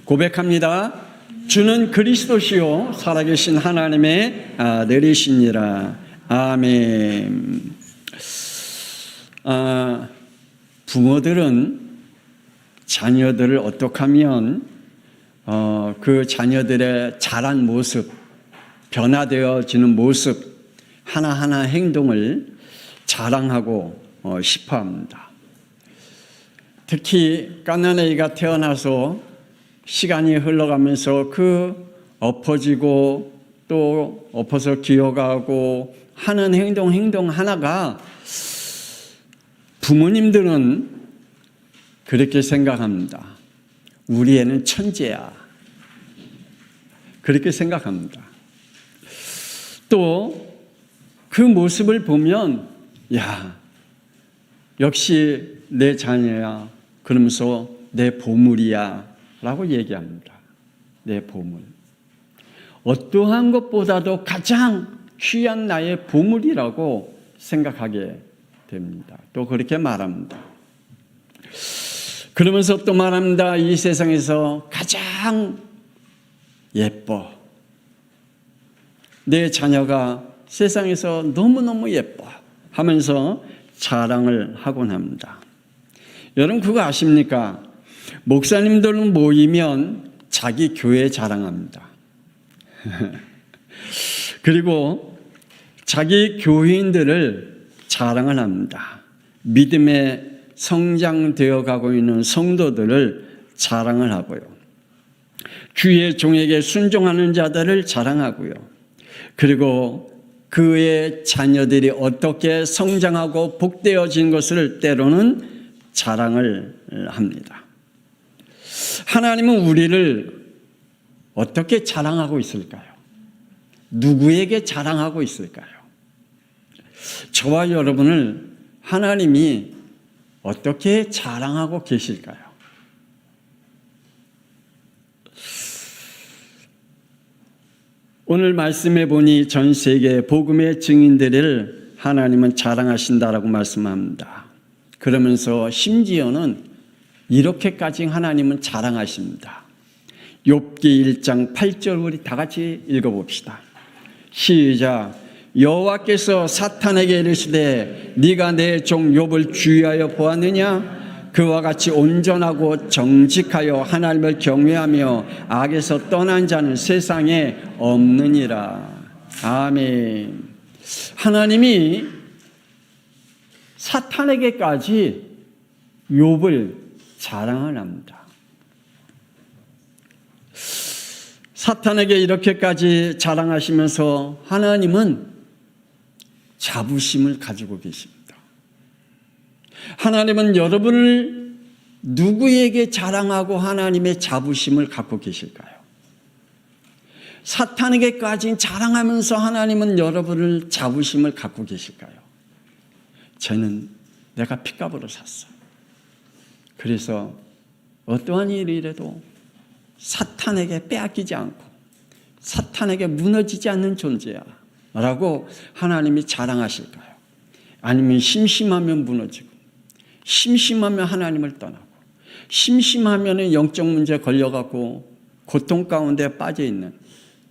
고백합니다. 주는 그리스도시요 살아계신 하나님의 아들이시니라. 아멘. 부모들은 자녀들을 어떻게 하면 그 자녀들의 자란 모습, 변화되어지는 모습, 하나하나 행동을 자랑하고 싶어합니다. 특히 갓난아이가 태어나서 시간이 흘러가면서 그 엎어지고 또 엎어서 기어가고 하는 행동 하나가 부모님들은 그렇게 생각합니다. 우리 애는 천재야. 그렇게 생각합니다. 또 그 모습을 보면 야, 역시 내 자녀야. 그러면서 내 보물이야 라고 얘기합니다. 내 보물. 어떠한 것보다도 가장 귀한 나의 보물이라고 생각하게 됩니다. 또 그렇게 말합니다. 그러면서 또 말합니다. 이 세상에서 가장 예뻐. 내 자녀가 세상에서 너무너무 예뻐 하면서 자랑을 하곤 합니다. 여러분 그거 아십니까? 목사님들은 모이면 자기 교회 자랑합니다. 그리고 자기 교인들을 자랑을 합니다. 믿음에 성장되어 가고 있는 성도들을 자랑을 하고요. 주의 종에게 순종하는 자들을 자랑하고요. 그리고 그의 자녀들이 어떻게 성장하고 복되어진 것을 때로는 자랑을 합니다. 하나님은 우리를 어떻게 자랑하고 있을까요? 누구에게 자랑하고 있을까요? 저와 여러분을 하나님이 어떻게 자랑하고 계실까요? 오늘 말씀해 보니 전 세계 복음의 증인들을 하나님은 자랑하신다라고 말씀합니다. 그러면서 심지어는 이렇게까지 하나님은 자랑하십니다. 욥기 1장 8절 우리 다 같이 읽어봅시다. 시작. 여호와께서 사탄에게 이르시되 네가 내 종 욥을 주의하여 보았느냐? 그와 같이 온전하고 정직하여 하나님을 경외하며 악에서 떠난 자는 세상에 없느니라. 아멘. 하나님이 사탄에게까지 욥을 자랑을 합니다. 사탄에게 이렇게까지 자랑하시면서 하나님은 자부심을 가지고 계십니다. 하나님은 여러분을 누구에게 자랑하고 하나님의 자부심을 갖고 계실까요? 사탄에게까지 자랑하면서 하나님은 여러분을 자부심을 갖고 계실까요? 저는 내가 핏값으로 샀어. 그래서 어떠한 일이라도 사탄에게 빼앗기지 않고 사탄에게 무너지지 않는 존재야 라고 하나님이 자랑하실까요? 아니면 심심하면 무너지고 심심하면 하나님을 떠나고 심심하면 영적 문제에 걸려갖고 고통 가운데 빠져있는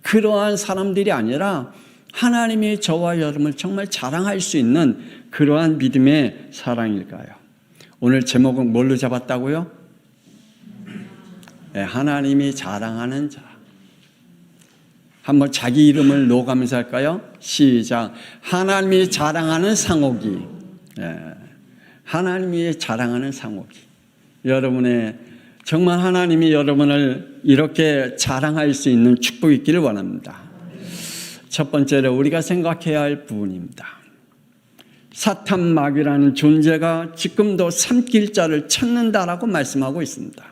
그러한 사람들이 아니라 하나님이 저와 여러분을 정말 자랑할 수 있는 그러한 믿음의 사랑일까요? 오늘 제목은 뭘로 잡았다고요? 네, 하나님이 자랑하는 자. 한번 자기 이름을 놓아가면서 할까요? 시작. 하나님이 자랑하는 상옥이. 네, 하나님이 자랑하는 상옥이. 여러분의 정말 하나님이 여러분을 이렇게 자랑할 수 있는 축복이 있기를 원합니다. 첫 번째로 우리가 생각해야 할 부분입니다. 사탄 마귀라는 존재가 지금도 삼킬 자를 찾는다라고 말씀하고 있습니다.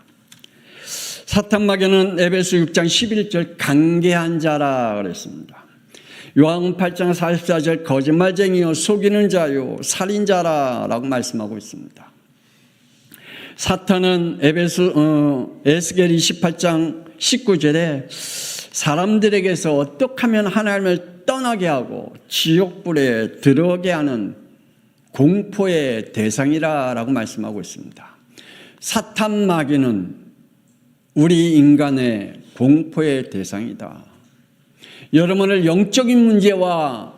사탄 마귀는 에베소 6장 11절 간계한 자라 그랬습니다. 요한복음 8장 44절 거짓말쟁이요 속이는 자요 살인자라라고 말씀하고 있습니다. 사탄은 에스겔 28장 19절에 사람들에게서 어떻게 하면 하나님을 떠나게 하고 지옥불에 들어오게 하는 공포의 대상이라고 말씀하고 있습니다. 사탄 마귀는 우리 인간의 공포의 대상이다. 여러분을 영적인 문제와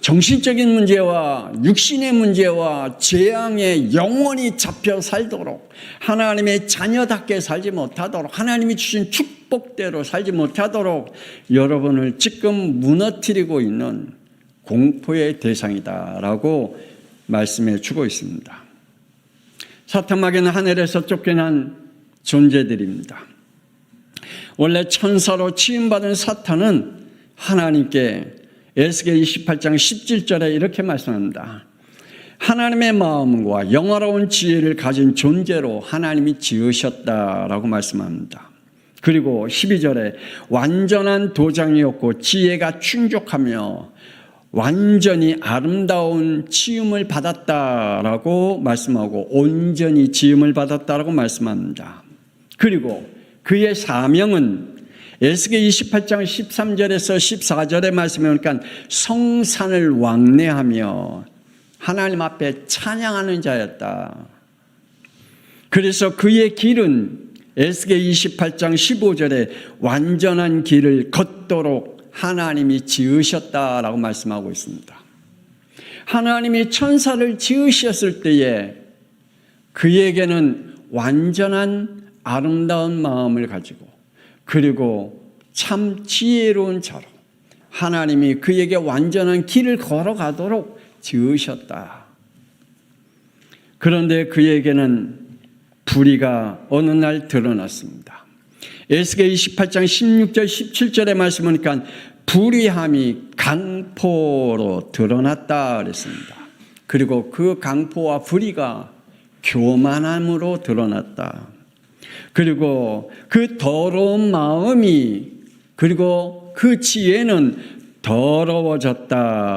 정신적인 문제와 육신의 문제와 재앙에 영원히 잡혀 살도록, 하나님의 자녀답게 살지 못하도록, 하나님이 주신 축복대로 살지 못하도록 여러분을 지금 무너뜨리고 있는 공포의 대상이다라고 말씀해 주고 있습니다. 사탄마귀는 하늘에서 쫓겨난 존재들입니다. 원래 천사로 치임받은 사탄은 하나님께 에스겔 28장 17절에 이렇게 말씀합니다. 하나님의 마음과 영화로운 지혜를 가진 존재로 하나님이 지으셨다라고 말씀합니다. 그리고 12절에 완전한 도장이었고 지혜가 충족하며 완전히 아름다운 지음을 받았다라고 말씀하고 온전히 지음을 받았다라고 말씀합니다. 그리고 그의 사명은 에스겔 28장 13절에서 14절의 말씀에 보니까 성산을 왕래하며 하나님 앞에 찬양하는 자였다. 그래서 그의 길은 에스겔 28장 15절에 완전한 길을 걷도록 하나님이 지으셨다라고 말씀하고 있습니다. 하나님이 천사를 지으셨을 때에 그에게는 완전한 아름다운 마음을 가지고 그리고 참 지혜로운 자로 하나님이 그에게 완전한 길을 걸어가도록 지으셨다. 그런데 그에게는 불의가 어느 날 드러났습니다. 에스겔 28장 16절 17절의 말씀 보니까 불의함이 강포로 드러났다 그랬습니다. 그리고 그 강포와 불의가 교만함으로 드러났다. 그리고 그 더러운 마음이 그리고 그 지혜는 더러워졌다라고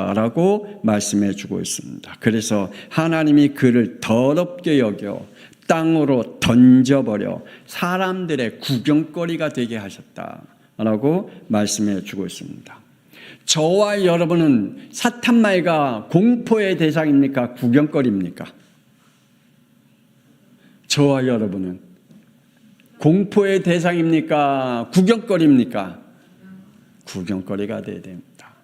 말씀해 주고 있습니다. 그래서 하나님이 그를 더럽게 여겨 땅으로 던져버려 사람들의 구경거리가 되게 하셨다라고 말씀해 주고 있습니다. 저와 여러분은 사탄마귀가 공포의 대상입니까? 구경거리입니까? 저와 여러분은 공포의 대상입니까? 구경거리입니까? 구경거리가 되어야 됩니다.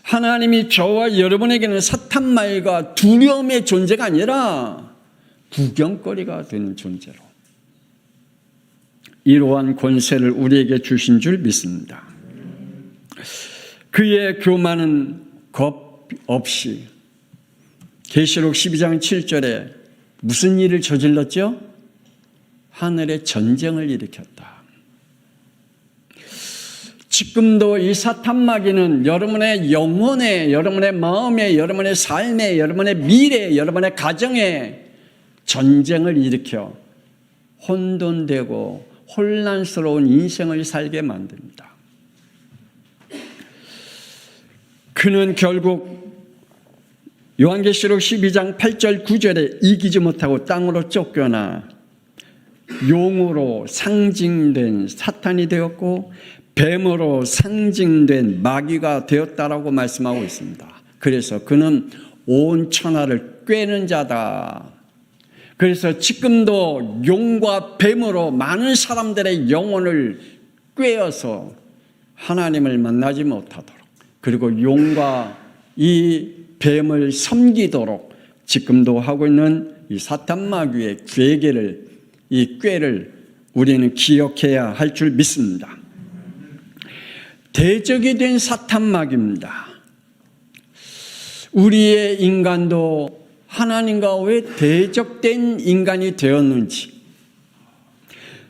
하나님이 저와 여러분에게는 사탄마귀가 두려움의 존재가 아니라 구경거리가 되는 존재로 이러한 권세를 우리에게 주신 줄 믿습니다. 그의 교만은 겁 없이 계시록 12장 7절에 무슨 일을 저질렀죠? 하늘에 전쟁을 일으켰다. 지금도 이 사탄마귀는 여러분의 영혼에, 여러분의 마음에, 여러분의 삶에, 여러분의 미래에, 여러분의 가정에 전쟁을 일으켜 혼돈되고 혼란스러운 인생을 살게 만듭니다. 그는 결국 요한계시록 12장 8절 9절에 이기지 못하고 땅으로 쫓겨나 용으로 상징된 사탄이 되었고 뱀으로 상징된 마귀가 되었다라고 말씀하고 있습니다. 그래서 그는 온 천하를 꿰는 자다. 그래서 지금도 용과 뱀으로 많은 사람들의 영혼을 꿰어서 하나님을 만나지 못하도록 그리고 용과 이 뱀을 섬기도록 지금도 하고 있는 이 사탄마귀의 괴계를 이 꾀를 우리는 기억해야 할 줄 믿습니다. 대적이 된 사탄마귀입니다. 우리의 인간도 하나님과 왜 대적된 인간이 되었는지,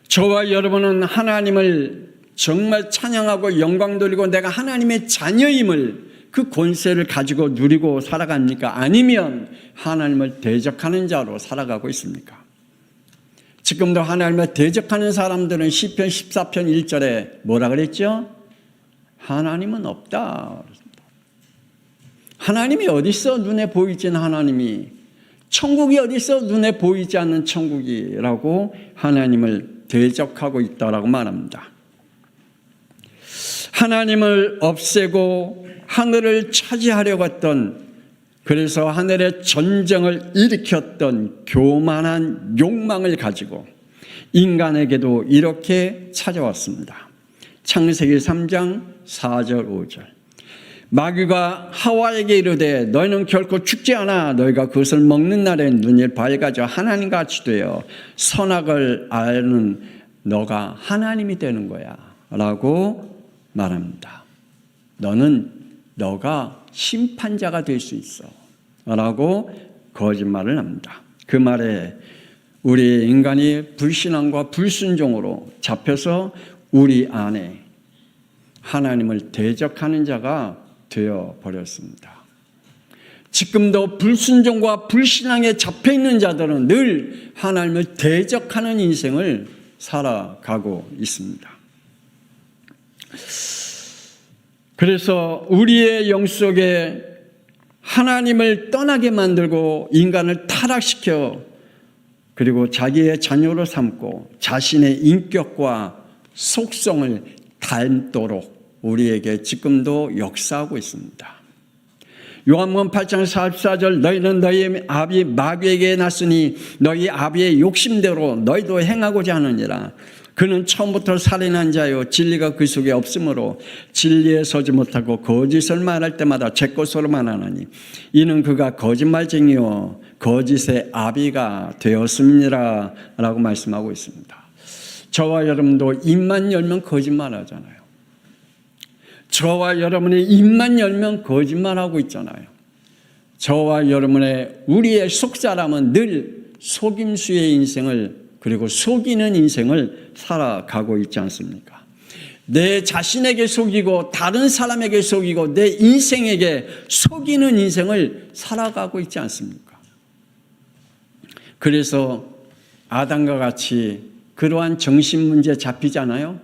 저와 여러분은 하나님을 정말 찬양하고 영광 돌리고 내가 하나님의 자녀임을 그 권세를 가지고 누리고 살아갑니까? 아니면 하나님을 대적하는 자로 살아가고 있습니까? 지금도 하나님을 대적하는 사람들은 시편 14편 1절에 뭐라 그랬죠? 하나님은 없다. 하나님이 어디 있어? 눈에 보이지 않는 하나님이. 천국이 어디 있어? 눈에 보이지 않는 천국이라고 하나님을 대적하고 있다라고 말합니다. 하나님을 없애고 하늘을 차지하려고 했던, 그래서 하늘의 전쟁을 일으켰던 교만한 욕망을 가지고 인간에게도 이렇게 찾아왔습니다. 창세기 3장 4절 5절. 마귀가 하와에게 이르되 너희는 결코 죽지 않아. 너희가 그것을 먹는 날에 눈이 밝아져 하나님같이 되어 선악을 아는 너가 하나님이 되는 거야 라고 말합니다. 너가 심판자가 될 수 있어 라고 거짓말을 합니다. 그 말에 우리 인간이 불신앙과 불순종으로 잡혀서 우리 안에 하나님을 대적하는 자가 되어버렸습니다. 지금도 불순종과 불신앙에 잡혀있는 자들은 늘 하나님을 대적하는 인생을 살아가고 있습니다. 그래서 우리의 영 속에 하나님을 떠나게 만들고 인간을 타락시켜 그리고 자기의 자녀로 삼고 자신의 인격과 속성을 닮도록 우리에게 지금도 역사하고 있습니다. 요한복음 8장 44절 너희는 너희 아비 마귀에게 났으니 너희 아비의 욕심대로 너희도 행하고자 하느니라. 그는 처음부터 살인한 자요 진리가 그 속에 없으므로 진리에 서지 못하고 거짓을 말할 때마다 제 것으로만 하나니 이는 그가 거짓말쟁이요 거짓의 아비가 되었습니다 라고 말씀하고 있습니다. 저와 여러분도 입만 열면 거짓말하잖아요. 저와 여러분의 입만 열면 거짓말하고 있잖아요. 저와 여러분의 우리의 속사람은 늘 속임수의 인생을 그리고 속이는 인생을 살아가고 있지 않습니까? 내 자신에게 속이고 다른 사람에게 속이고 내 인생에게 속이는 인생을 살아가고 있지 않습니까? 그래서 아담과 같이 그러한 정신문제 잡히잖아요.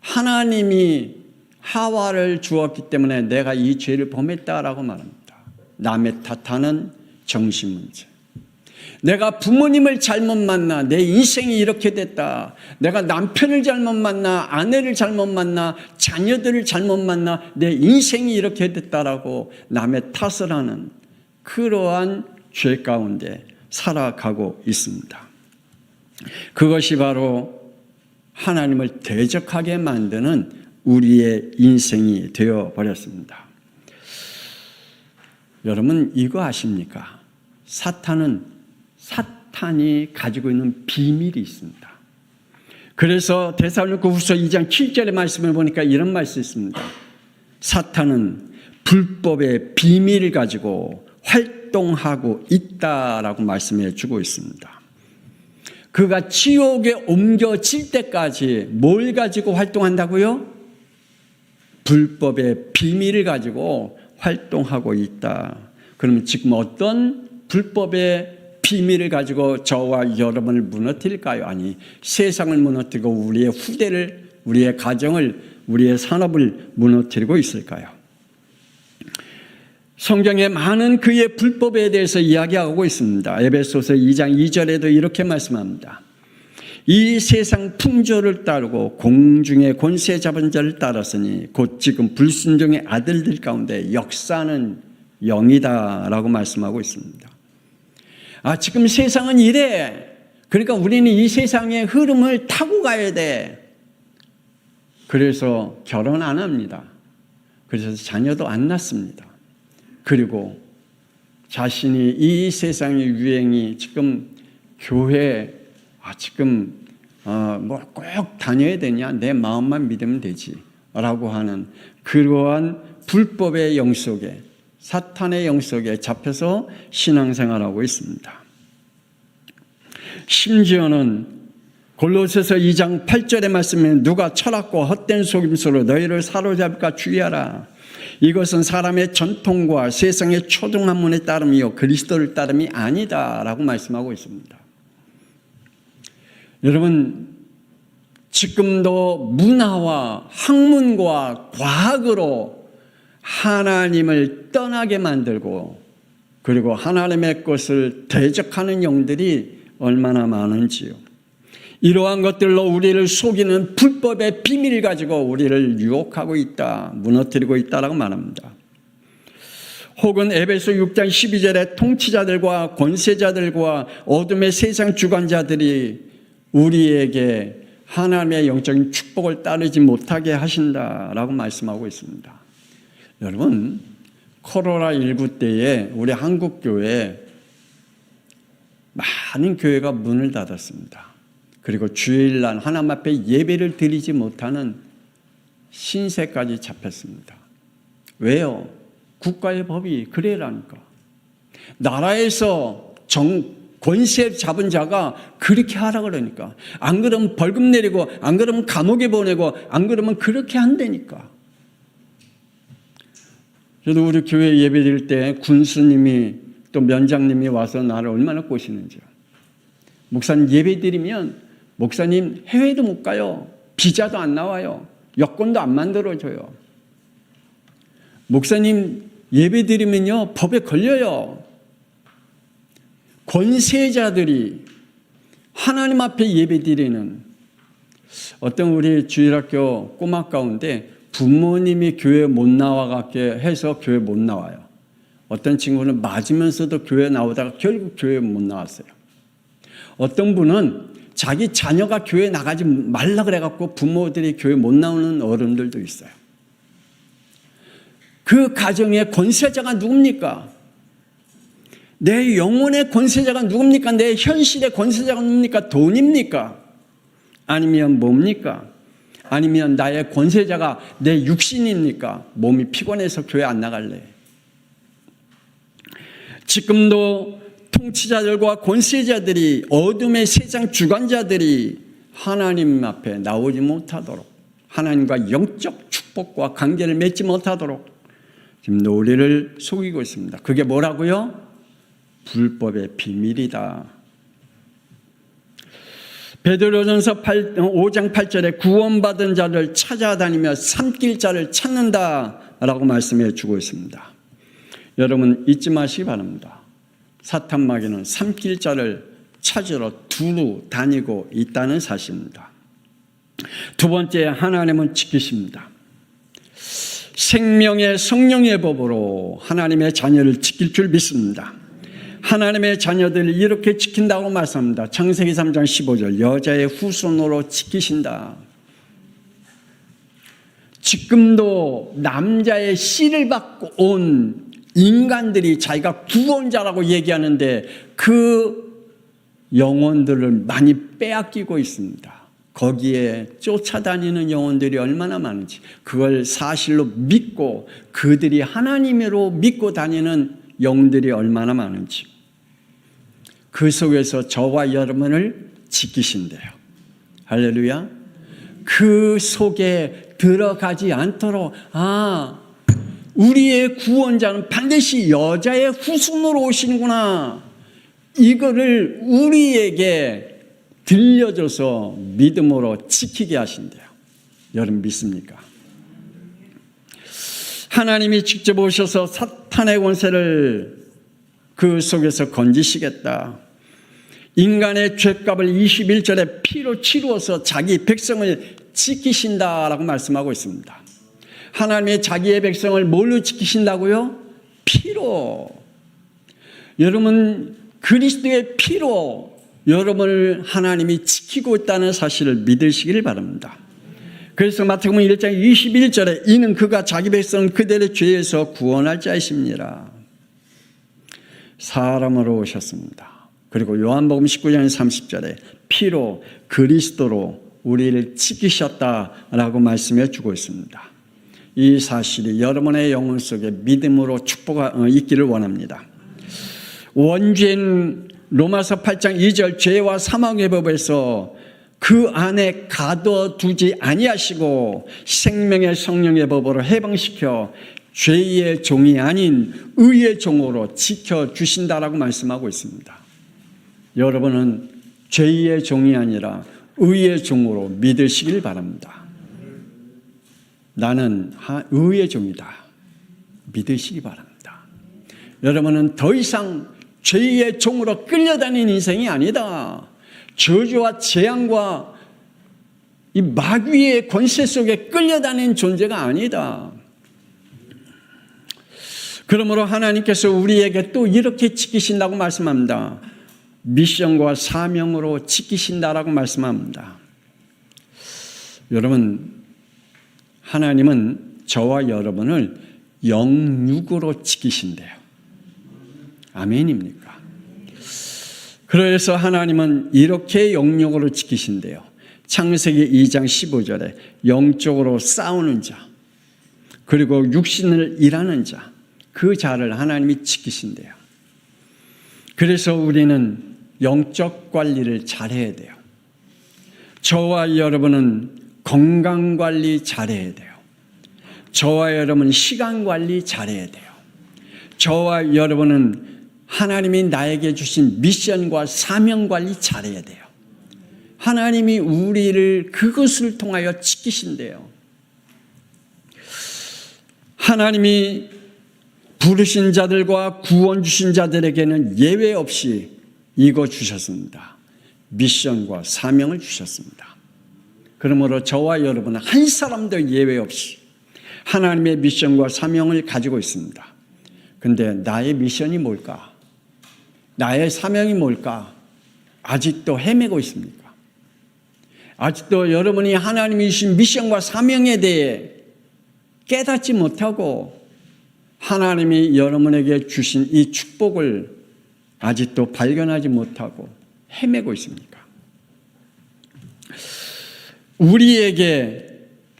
하나님이 하와를 주었기 때문에 내가 이 죄를 범했다라고 말합니다. 남의 탓하는 정신문제. 내가 부모님을 잘못 만나 내 인생이 이렇게 됐다. 내가 남편을 잘못 만나 아내를 잘못 만나 자녀들을 잘못 만나 내 인생이 이렇게 됐다라고 남의 탓을 하는 그러한 죄 가운데 살아가고 있습니다. 그것이 바로 하나님을 대적하게 만드는 우리의 인생이 되어버렸습니다. 여러분 이거 아십니까? 사탄이 가지고 있는 비밀이 있습니다. 그래서 데살로니가후서 2장 7절의 말씀을 보니까 이런 말씀이 있습니다. 사탄은 불법의 비밀을 가지고 활동하고 있다라고 말씀해 주고 있습니다. 그가 지옥에 옮겨질 때까지 뭘 가지고 활동한다고요? 불법의 비밀을 가지고 활동하고 있다. 그러면 지금 어떤 불법의 비밀을 가지고 저와 여러분을 무너뜨릴까요? 아니, 세상을 무너뜨리고 우리의 후대를, 우리의 가정을, 우리의 산업을 무너뜨리고 있을까요? 성경에 많은 그의 불법에 대해서 이야기하고 있습니다. 에베소서 2장 2절에도 이렇게 말씀합니다. 이 세상 풍조를 따르고 공중의 권세 잡은 자를 따랐으니 곧 지금 불순종의 아들들 가운데 역사하는 영이다 라고 말씀하고 있습니다. 지금 세상은 이래. 그러니까 우리는 이 세상의 흐름을 타고 가야 돼. 그래서 결혼 안 합니다. 그래서 자녀도 안 낳습니다. 그리고 자신이 이 세상의 유행이 지금 교회 지금 뭐 꼭 다녀야 되냐? 내 마음만 믿으면 되지 라고 하는 그러한 불법의 영 속에 사탄의 영 속에 잡혀서 신앙생활하고 있습니다. 심지어는 골로새서 2장 8절의 말씀에 누가 철학과 헛된 속임수로 너희를 사로잡을까 주의하라. 이것은 사람의 전통과 세상의 초등학문에 따름이요 그리스도를 따름이 아니다 라고 말씀하고 있습니다. 여러분 지금도 문화와 학문과 과학으로 하나님을 떠나게 만들고 그리고 하나님의 것을 대적하는 영들이 얼마나 많은지요. 이러한 것들로 우리를 속이는 불법의 비밀을 가지고 우리를 유혹하고 있다, 무너뜨리고 있다라고 말합니다. 혹은 에베소 6장 12절에 통치자들과 권세자들과 어둠의 세상 주관자들이 우리에게 하나님의 영적인 축복을 따르지 못하게 하신다라고 말씀하고 있습니다. 여러분, 코로나19 때에 우리 한국교회에 많은 교회가 문을 닫았습니다. 그리고 주일날 하나님 앞에 예배를 드리지 못하는 신세까지 잡혔습니다. 왜요? 국가의 법이 그래라니까. 나라에서 권세 잡은 자가 그렇게 하라 그러니까. 안 그러면 벌금 내리고, 안 그러면 감옥에 보내고, 안 그러면 그렇게 한다니까. 저도 우리 교회 예배 드릴 때 군수님이 또 면장님이 와서 나를 얼마나 꼬시는지요. 목사님 예배 드리면 목사님 해외도 못 가요. 비자도 안 나와요. 여권도 안 만들어줘요. 목사님 예배 드리면요 법에 걸려요. 권세자들이 하나님 앞에 예배 드리는 어떤 우리 주일학교 꼬마 가운데 부모님이 교회 못 나와갖게 해서 교회 못 나와요. 어떤 친구는 맞으면서도 교회 나오다가 결국 교회 못 나왔어요. 어떤 분은 자기 자녀가 교회 나가지 말라 그래갖고 부모들이 교회 못 나오는 어른들도 있어요. 그 가정의 권세자가 누굽니까? 내 영혼의 권세자가 누굽니까? 내 현실의 권세자가 누굽니까? 돈입니까? 아니면 뭡니까? 아니면 나의 권세자가 내 육신입니까? 몸이 피곤해서 교회 안 나갈래. 지금도 통치자들과 권세자들이 어둠의 세상 주관자들이 하나님 앞에 나오지 못하도록 하나님과 영적 축복과 관계를 맺지 못하도록 지금 우리를 속이고 있습니다. 그게 뭐라고요? 불법의 비밀이다. 베드로전서 5장 8절에 구원받은 자를 찾아다니며 삼킬 자를 찾는다라고 말씀해 주고 있습니다. 여러분 잊지 마시기 바랍니다. 사탄 마귀는 삼킬 자를 찾으러 두루 다니고 있다는 사실입니다. 두 번째, 하나님은 지키십니다. 생명의 성령의 법으로 하나님의 자녀를 지킬 줄 믿습니다. 하나님의 자녀들을 이렇게 지킨다고 말씀합니다. 창세기 3장 15절 여자의 후손으로 지키신다. 지금도 남자의 씨를 받고 온 인간들이 자기가 구원자라고 얘기하는데 그 영혼들을 많이 빼앗기고 있습니다. 거기에 쫓아다니는 영혼들이 얼마나 많은지 그걸 사실로 믿고 그들이 하나님으로 믿고 다니는 영들이 얼마나 많은지 그 속에서 저와 여러분을 지키신대요. 할렐루야. 그 속에 들어가지 않도록 우리의 구원자는 반드시 여자의 후손으로 오시는구나. 이거를 우리에게 들려줘서 믿음으로 지키게 하신대요. 여러분 믿습니까? 하나님이 직접 오셔서 사탄의 권세를 그 속에서 건지시겠다. 인간의 죄값을 21절에 피로 치루어서 자기 백성을 지키신다라고 말씀하고 있습니다. 하나님의 자기의 백성을 뭘로 지키신다고요? 피로. 여러분 그리스도의 피로 여러분을 하나님이 지키고 있다는 사실을 믿으시길 바랍니다. 그래서 마태복음 1장 21절에 이는 그가 자기 백성 그들의 죄에서 구원할 자이십니다. 사람으로 오셨습니다. 그리고 요한복음 19장 30절에 피로 그리스도로 우리를 지키셨다라고 말씀해 주고 있습니다. 이 사실이 여러분의 영혼 속에 믿음으로 축복이 있기를 원합니다. 원죄인 로마서 8장 2절 죄와 사망의 법에서 그 안에 가둬두지 아니하시고 생명의 성령의 법으로 해방시켜 죄의 종이 아닌 의의 종으로 지켜주신다라고 말씀하고 있습니다. 여러분은 죄의 종이 아니라 의의 종으로 믿으시길 바랍니다. 나는 의의 종이다. 믿으시기 바랍니다. 여러분은 더 이상 죄의 종으로 끌려다니는 인생이 아니다. 저주와 재앙과 이 마귀의 권세 속에 끌려다니는 존재가 아니다. 그러므로 하나님께서 우리에게 또 이렇게 지키신다고 말씀합니다. 미션과 사명으로 지키신다라고 말씀합니다. 여러분, 하나님은 저와 여러분을 영육으로 지키신대요. 아멘입니까? 그래서 하나님은 이렇게 영육으로 지키신대요. 창세기 2장 15절에 영적으로 싸우는 자, 그리고 육신을 일하는 자, 그 자를 하나님이 지키신대요. 그래서 우리는 영적 관리를 잘해야 돼요. 저와 여러분은 건강 관리 잘해야 돼요. 저와 여러분은 시간 관리 잘해야 돼요. 저와 여러분은 하나님이 나에게 주신 미션과 사명 관리 잘해야 돼요. 하나님이 우리를 그것을 통하여 지키신대요. 하나님이 부르신 자들과 구원 주신 자들에게는 예외 없이 이거 주셨습니다. 미션과 사명을 주셨습니다. 그러므로 저와 여러분은 한 사람도 예외 없이 하나님의 미션과 사명을 가지고 있습니다. 근데 나의 미션이 뭘까? 나의 사명이 뭘까? 아직도 헤매고 있습니까? 아직도 여러분이 하나님이 주신 미션과 사명에 대해 깨닫지 못하고 하나님이 여러분에게 주신 이 축복을 아직도 발견하지 못하고 헤매고 있습니까? 우리에게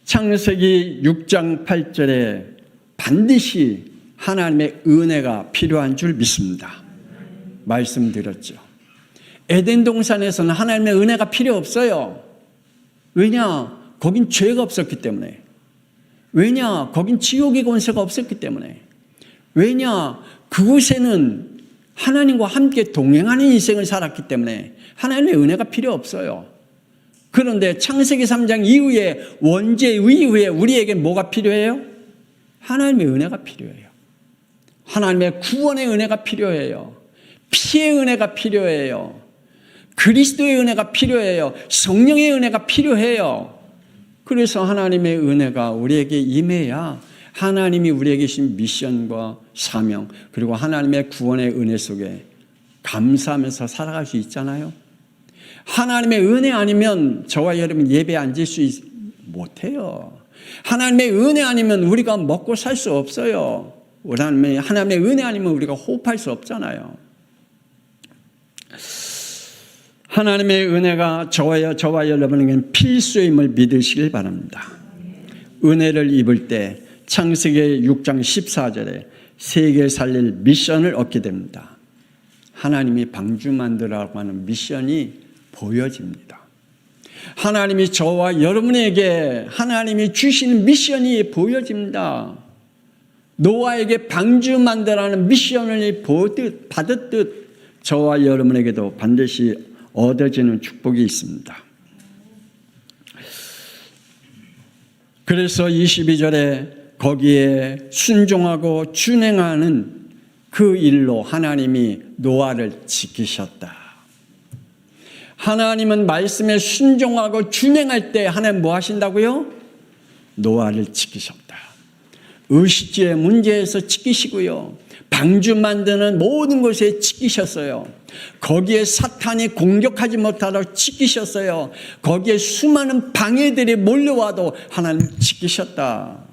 창세기 6장 8절에 반드시 하나님의 은혜가 필요한 줄 믿습니다. 말씀드렸죠. 에덴 동산에서는 하나님의 은혜가 필요 없어요. 왜냐? 거긴 죄가 없었기 때문에. 왜냐? 거긴 지옥의 권세가 없었기 때문에. 왜냐? 그곳에는 하나님과 함께 동행하는 인생을 살았기 때문에 하나님의 은혜가 필요 없어요. 그런데 창세기 3장 이후에 원죄 이후에 우리에게 뭐가 필요해요? 하나님의 은혜가 필요해요. 하나님의 구원의 은혜가 필요해요. 피의 은혜가 필요해요. 그리스도의 은혜가 필요해요. 성령의 은혜가 필요해요. 그래서 하나님의 은혜가 우리에게 임해야 하나님이 우리에게 주신 미션과 사명 그리고 하나님의 구원의 은혜 속에 감사하면서 살아갈 수 있잖아요. 하나님의 은혜 아니면 저와 여러분 예배에 앉을 수 못해요. 하나님의 은혜 아니면 우리가 먹고 살 수 없어요. 하나님의 은혜 아니면 우리가 호흡할 수 없잖아요. 하나님의 은혜가 저와 여러분에게는 필수임을 믿으시길 바랍니다. 은혜를 입을 때 창세기 6장 14절에 세계 살릴 미션을 얻게 됩니다. 하나님이 방주 만들라고 하는 미션이 보여집니다. 하나님이 저와 여러분에게 하나님이 주시는 미션이 보여집니다. 노아에게 방주 만들라는 미션을 받았듯 저와 여러분에게도 반드시 얻어지는 축복이 있습니다. 그래서 22절에 거기에 순종하고 준행하는 그 일로 하나님이 노아를 지키셨다. 하나님은 말씀에 순종하고 준행할 때 하나님 뭐 하신다고요? 노아를 지키셨다. 의식주의 문제에서 지키시고요. 방주 만드는 모든 곳에 지키셨어요. 거기에 사탄이 공격하지 못하도록 지키셨어요. 거기에 수많은 방해들이 몰려와도 하나님 지키셨다.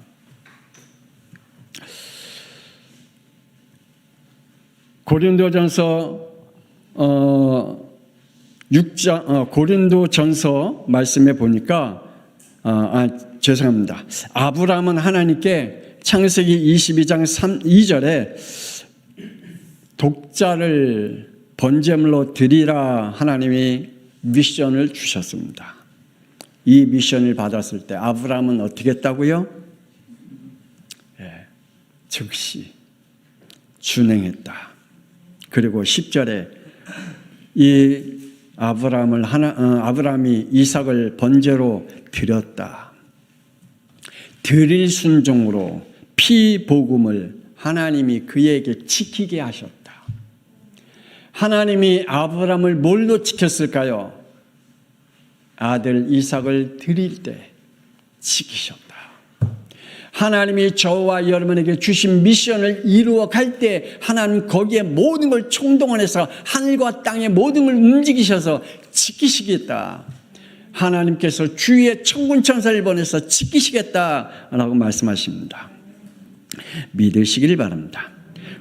고린도전서 6장 고린도전서 말씀에 보니까 죄송합니다. 아브라함은 하나님께 창세기 22장 2절에 독자를 번제물로 드리라 하나님이 미션을 주셨습니다. 이 미션을 받았을 때 아브라함은 어떻게 했다고요? 즉시 준행했다. 그리고 10절에 이 아브라함이 이삭을 번제로 드렸다. 드릴 순종으로 피복음을 하나님이 그에게 지키게 하셨다. 하나님이 아브라함을 뭘로 지켰을까요? 아들 이삭을 드릴 때 지키셨다. 하나님이 저와 여러분에게 주신 미션을 이루어 갈 때 하나님 거기에 모든 걸 총동원해서 하늘과 땅의 모든 걸 움직이셔서 지키시겠다. 하나님께서 주위에 천군 천사를 보내서 지키시겠다라고 말씀하십니다. 믿으시길 바랍니다.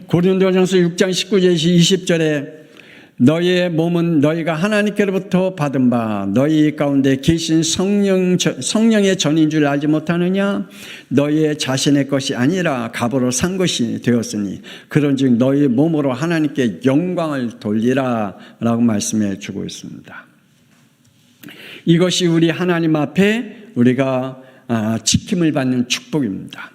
고린도전서 6장 19절에서 20절에 너희의 몸은 너희가 하나님께로부터 받은 바 너희 가운데 계신 성령의 전인 줄 알지 못하느냐? 너희의 자신의 것이 아니라 값으로 산 것이 되었으니 그런즉 너희 몸으로 하나님께 영광을 돌리라 라고 말씀해 주고 있습니다. 이것이 우리 하나님 앞에 우리가 지킴을 받는 축복입니다.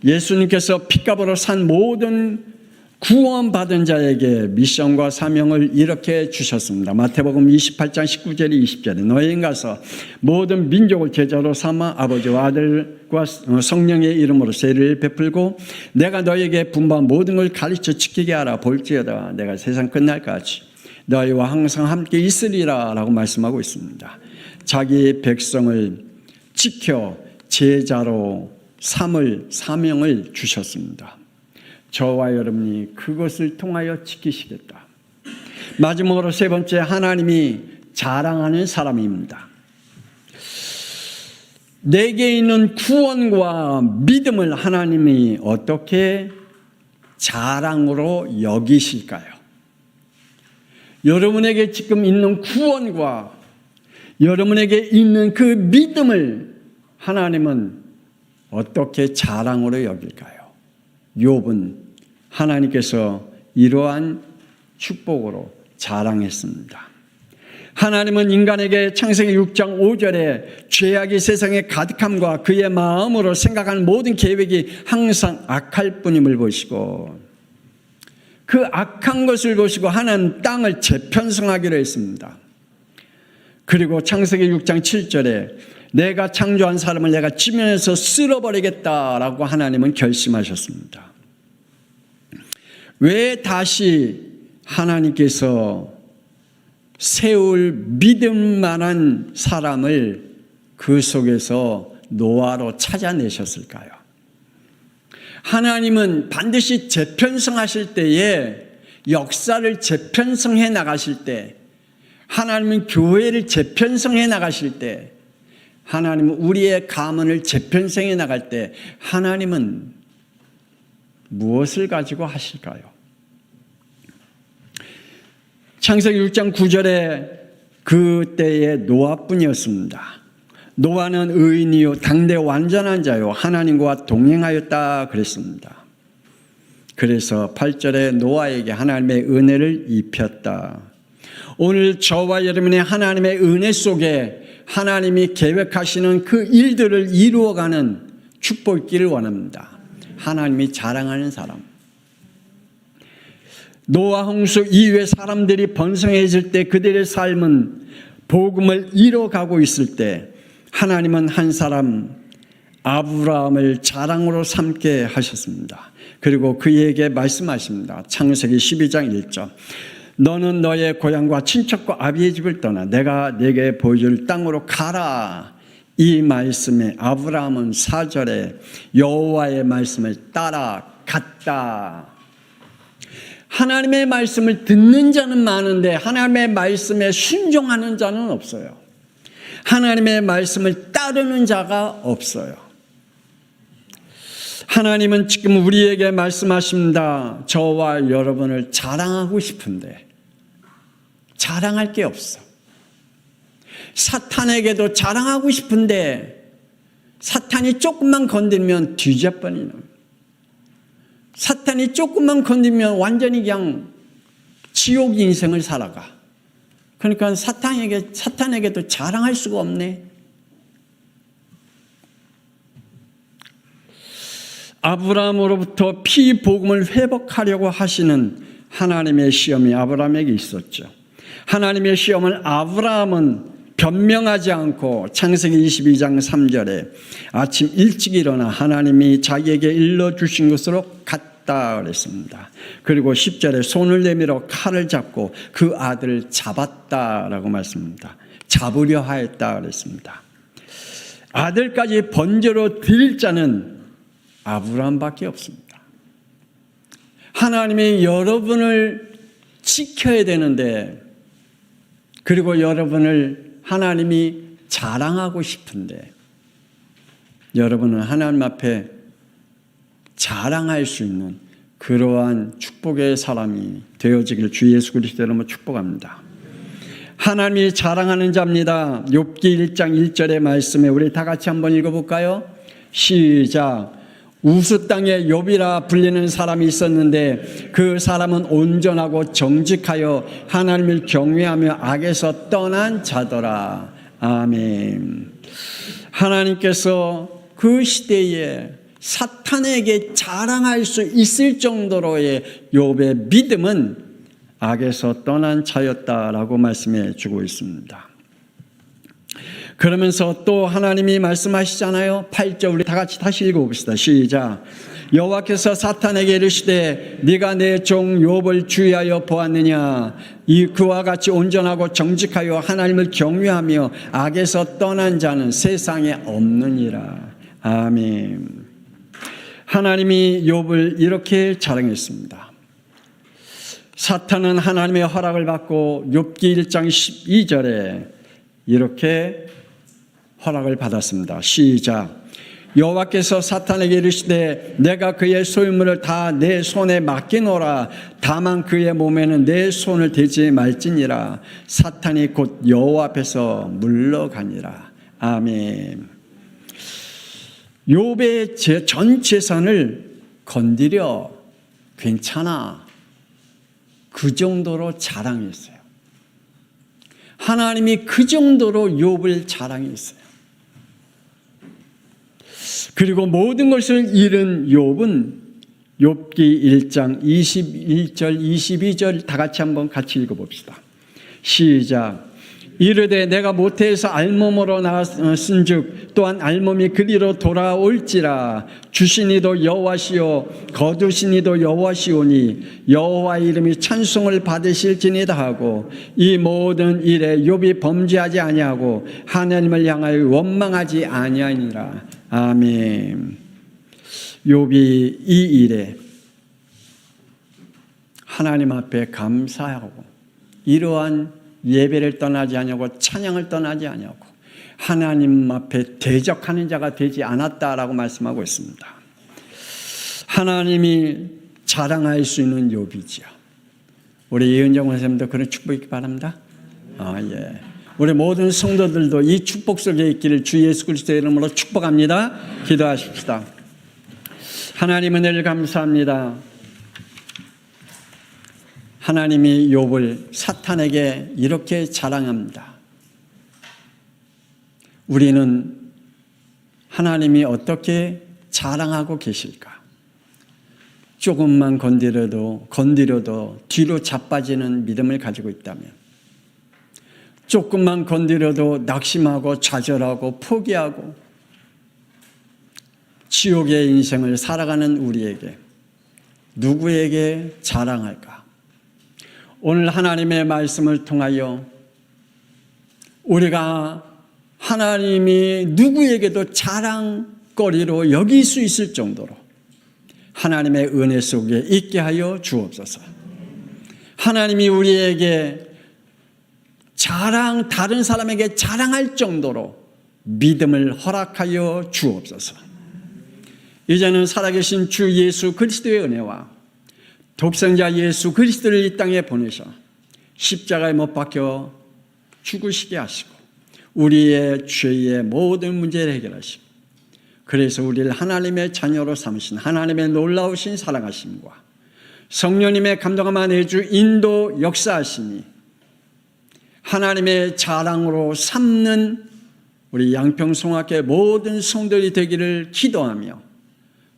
예수님께서 핏값으로 산 모든 구원받은 자에게 미션과 사명을 이렇게 주셨습니다. 마태복음 28장 19절에 20절에 너희는 가서 모든 민족을 제자로 삼아 아버지와 아들과 성령의 이름으로 세례를 베풀고 내가 너희에게 분부한 모든 걸 가르쳐 지키게 하라. 볼지어다 내가 세상 끝날까지 너희와 항상 함께 있으리라 라고 말씀하고 있습니다. 자기 백성을 지켜 제자로 삼을 사명을 주셨습니다. 저와 여러분이 그것을 통하여 지키시겠다. 마지막으로 세 번째, 하나님이 자랑하는 사람입니다. 내게 있는 구원과 믿음을 하나님이 어떻게 자랑으로 여기실까요? 여러분에게 지금 있는 구원과 여러분에게 있는 그 믿음을 하나님은 어떻게 자랑으로 여길까요? 욥은 하나님께서 이러한 축복으로 자랑했습니다. 하나님은 인간에게 창세기 6장 5절에 죄악이 세상에 가득함과 그의 마음으로 생각하는 모든 계획이 항상 악할 뿐임을 보시고 그 악한 것을 보시고 하나님 땅을 재편성하기로 했습니다. 그리고 창세기 6장 7절에 내가 창조한 사람을 내가 지면에서 쓸어버리겠다라고 하나님은 결심하셨습니다. 왜 다시 하나님께서 세울 믿음만한 사람을 그 속에서 노아로 찾아내셨을까요? 하나님은 반드시 재편성하실 때에 역사를 재편성해 나가실 때 하나님은 교회를 재편성해 나가실 때 하나님은 우리의 가문을 재편성해 나갈 때 하나님은 무엇을 가지고 하실까요? 창세기 6장 9절에 그때의 노아뿐이었습니다. 노아는 의인이요 당대 완전한 자요 하나님과 동행하였다 그랬습니다. 그래서 8절에 노아에게 하나님의 은혜를 입혔다. 오늘 저와 여러분의 하나님의 은혜 속에 하나님이 계획하시는 그 일들을 이루어가는 축복이 있기를 원합니다. 하나님이 자랑하는 사람. 노아 홍수 이후에 사람들이 번성해질 때 그들의 삶은 복음을 이뤄가고 있을 때 하나님은 한 사람 아브라함을 자랑으로 삼게 하셨습니다. 그리고 그에게 말씀하십니다. 창세기 12장 1절 너는 너의 고향과 친척과 아비의 집을 떠나 내가 네게 보여줄 땅으로 가라. 이 말씀에 아브라함은 4절에 여호와의 말씀을 따라갔다. 하나님의 말씀을 듣는 자는 많은데 하나님의 말씀에 순종하는 자는 없어요. 하나님의 말씀을 따르는 자가 없어요. 하나님은 지금 우리에게 말씀하십니다. 저와 여러분을 자랑하고 싶은데 자랑할 게 없어. 사탄에게도 자랑하고 싶은데 사탄이 조금만 건들면 뒤져버리는, 사탄이 조금만 건들면 완전히 그냥 지옥 인생을 살아가. 그러니까 사탄에게도 자랑할 수가 없네. 아브라함으로부터 피복음을 회복하려고 하시는 하나님의 시험이 아브라함에게 있었죠. 하나님의 시험을 아브라함은 변명하지 않고 창세기 22장 3절에 아침 일찍 일어나 하나님이 자기에게 일러주신 것으로 갔다 그랬습니다. 그리고 10절에 손을 내밀어 칼을 잡고 그 아들을 잡았다라고 말씀합니다. 잡으려 하였다 그랬습니다. 아들까지 번제로 드릴 자는 아브라함밖에 없습니다. 하나님이 여러분을 지켜야 되는데, 그리고 여러분을 하나님이 자랑하고 싶은데, 여러분은 하나님 앞에 자랑할 수 있는 그러한 축복의 사람이 되어지길 주 예수 그리스도 이름으로 축복합니다. 하나님이 자랑하는 자입니다. 욥기 1장 1절의 말씀에 우리 다 같이 한번 읽어볼까요? 시작. 우스 땅에 욥이라 불리는 사람이 있었는데 그 사람은 온전하고 정직하여 하나님을 경외하며 악에서 떠난 자더라. 아멘. 하나님께서 그 시대에 사탄에게 자랑할 수 있을 정도로의 욥의 믿음은 악에서 떠난 자였다라고 말씀해 주고 있습니다. 그러면서 또 하나님이 말씀하시잖아요. 8절 우리 다 같이 다시 읽어봅시다. 시작. 여호와께서 사탄에게 이르시되 네가 내 종 욥을 주의하여 보았느냐. 이 그와 같이 온전하고 정직하여 하나님을 경외하며 악에서 떠난 자는 세상에 없느니라. 아멘. 하나님이 욥을 이렇게 자랑했습니다. 사탄은 하나님의 허락을 받고 욥기 1장 12절에 이렇게 허락을 받았습니다. 시작. 여호와께서 사탄에게 이르시되 내가 그의 소유물을 다 내 손에 맡기노라. 다만 그의 몸에는 내 손을 대지 말지니라. 사탄이 곧 여호와 앞에서 물러가니라. 아멘. 욥의 전 재산을 건드려 괜찮아, 그 정도로 자랑했어요. 하나님이 그 정도로 욥을 자랑했어요. 그리고 모든 것을 잃은 욥은 욥기 1장 21절 22절 다 같이 한번 같이 읽어봅시다. 시작. 이르되 내가 모태에서 알몸으로 나왔은즉 또한 알몸이 그리로 돌아올지라. 주시니도 여호와시요 거두시니도 여호와시오니 여호와의 이름이 찬송을 받으실지니다 하고 이 모든 일에 욥이 범죄하지 아니하고 하나님을 향하여 원망하지 아니하니라. 아멘. 욥이 이 일에 하나님 앞에 감사하고 이러한 예배를 떠나지 아니하고 찬양을 떠나지 아니하고 하나님 앞에 대적하는 자가 되지 않았다라고 말씀하고 있습니다. 하나님이 자랑할 수 있는 욥이지요. 우리 이은정 원사님도 그런 축복 있기 바랍니다. 예. 우리 모든 성도들도 이 축복 속에 있기를 주 예수 그리스도의 이름으로 축복합니다. 기도하십시다. 하나님 은혜를 감사합니다. 하나님이 욥을 사탄에게 이렇게 자랑합니다. 우리는 하나님이 어떻게 자랑하고 계실까? 조금만 건드려도 뒤로 자빠지는 믿음을 가지고 있다면, 조금만 건드려도 낙심하고 좌절하고 포기하고 지옥의 인생을 살아가는 우리에게 누구에게 자랑할까? 오늘 하나님의 말씀을 통하여 우리가 하나님이 누구에게도 자랑거리로 여길 수 있을 정도로 하나님의 은혜 속에 있게 하여 주옵소서. 하나님이 우리에게 다른 사람에게 자랑할 정도로 믿음을 허락하여 주옵소서. 이제는 살아계신 주 예수 그리스도의 은혜와 독생자 예수 그리스도를 이 땅에 보내셔 십자가에 못 박혀 죽으시게 하시고 우리의 죄의 모든 문제를 해결하시고, 그래서 우리를 하나님의 자녀로 삼으신 하나님의 놀라우신 사랑하심과 성령님의 감동함과 내주 인도 역사하심이 하나님의 자랑으로 삼는 우리 양평송학교의 모든 성도들이 되기를 기도하며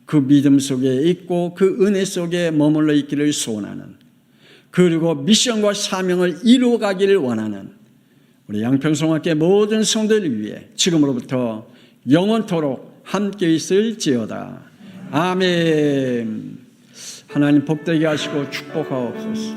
그 믿음 속에 있고 그 은혜 속에 머물러 있기를 소원하는, 그리고 미션과 사명을 이루어가기를 원하는 우리 양평송학교의 모든 성도들을 위해 지금으로부터 영원토록 함께 있을지어다. 아멘. 하나님 복되게 하시고 축복하옵소서.